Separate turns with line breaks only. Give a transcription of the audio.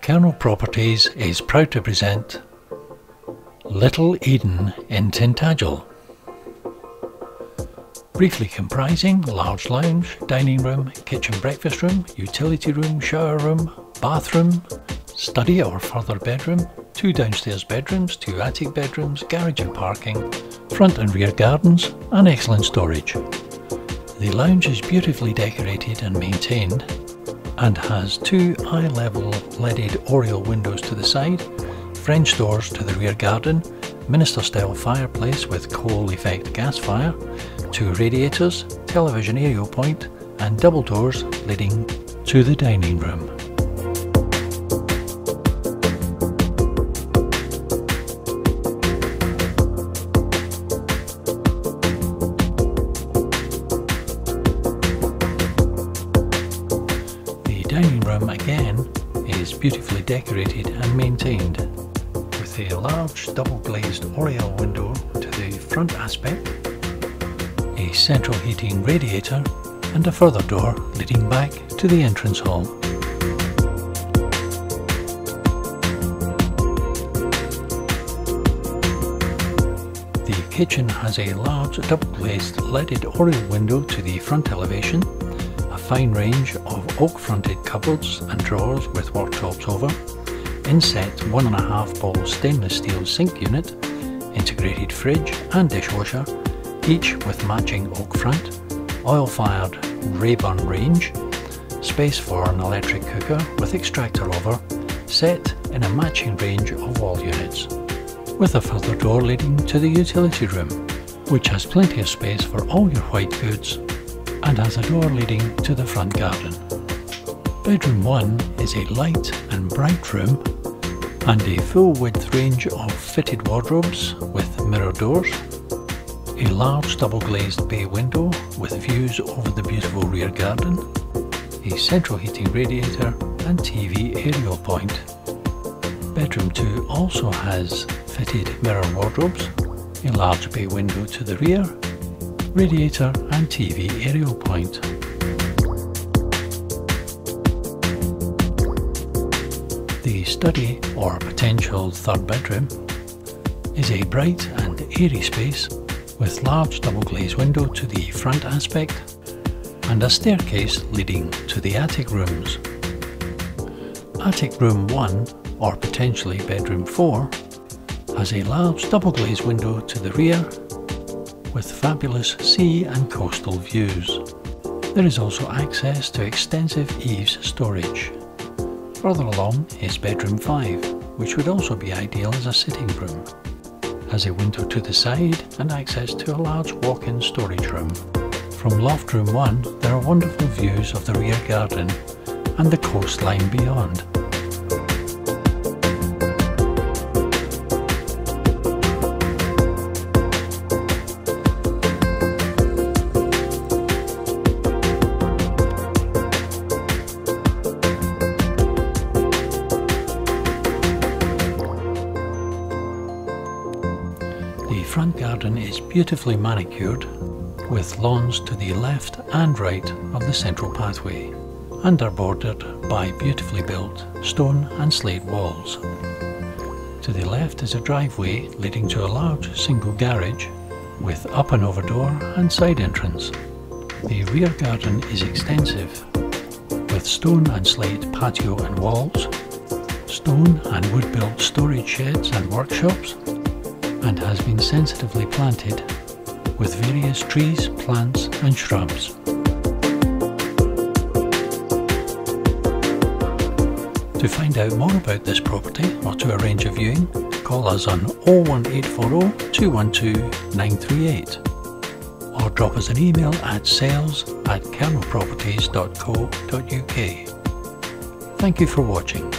Kernel Properties is proud to present Little Eden in Tintagel. Briefly comprising large lounge, dining room, kitchen breakfast room, utility room, shower room, bathroom, study or further bedroom, 2 downstairs bedrooms, 2 attic bedrooms, garage and parking, front and rear gardens and excellent storage. The lounge is beautifully decorated and maintained and has 2 eye-level leaded oriel windows to the side, French doors to the rear garden, Minister-style fireplace with coal effect gas fire, 2 radiators, television aerial point and double doors leading to the dining room. The dining room again is beautifully decorated and maintained, with a large double glazed oriel window to the front aspect, a central heating radiator and a further door leading back to the entrance hall. The kitchen has a large double glazed leaded oriel window to the front elevation, a fine range of oak fronted cupboards and drawers with worktops over, inset 1.5 bowl stainless steel sink unit, integrated fridge and dishwasher, each with matching oak front, oil-fired Rayburn range, space for an electric cooker with extractor over, set in a matching range of wall units, with a further door leading to the utility room, which has plenty of space for all your white goods and has a door leading to the front garden. Bedroom 1 is a light and bright room and a full width range of fitted wardrobes with mirror doors, a large double glazed bay window with views over the beautiful rear garden, a central heating radiator and TV aerial point. Bedroom 2 also has fitted mirror wardrobes, a large bay window to the rear, radiator and TV aerial point. The study or potential third bedroom is a bright and airy space with large double glazed window to the front aspect and a staircase leading to the attic rooms. Attic room 1 or potentially bedroom 4 has a large double glazed window to the rear with fabulous sea and coastal views. There is also access to extensive eaves storage. Further along is bedroom 5, which would also be ideal as a sitting room. Has a window to the side and access to a large walk-in storage room. From loft room 1 there are wonderful views of the rear garden and the coastline beyond. The front garden is beautifully manicured with lawns to the left and right of the central pathway and are bordered by beautifully built stone and slate walls. To the left is a driveway leading to a large single garage with up and over door and side entrance. The rear garden is extensive with stone and slate patio and walls, stone and wood built storage sheds and workshops, and has been sensitively planted with various trees, plants and shrubs. To find out more about this property or to arrange a viewing, call us on 01840 212 938 or drop us an email at sales@kernelproperties.co.uk. Thank you for watching.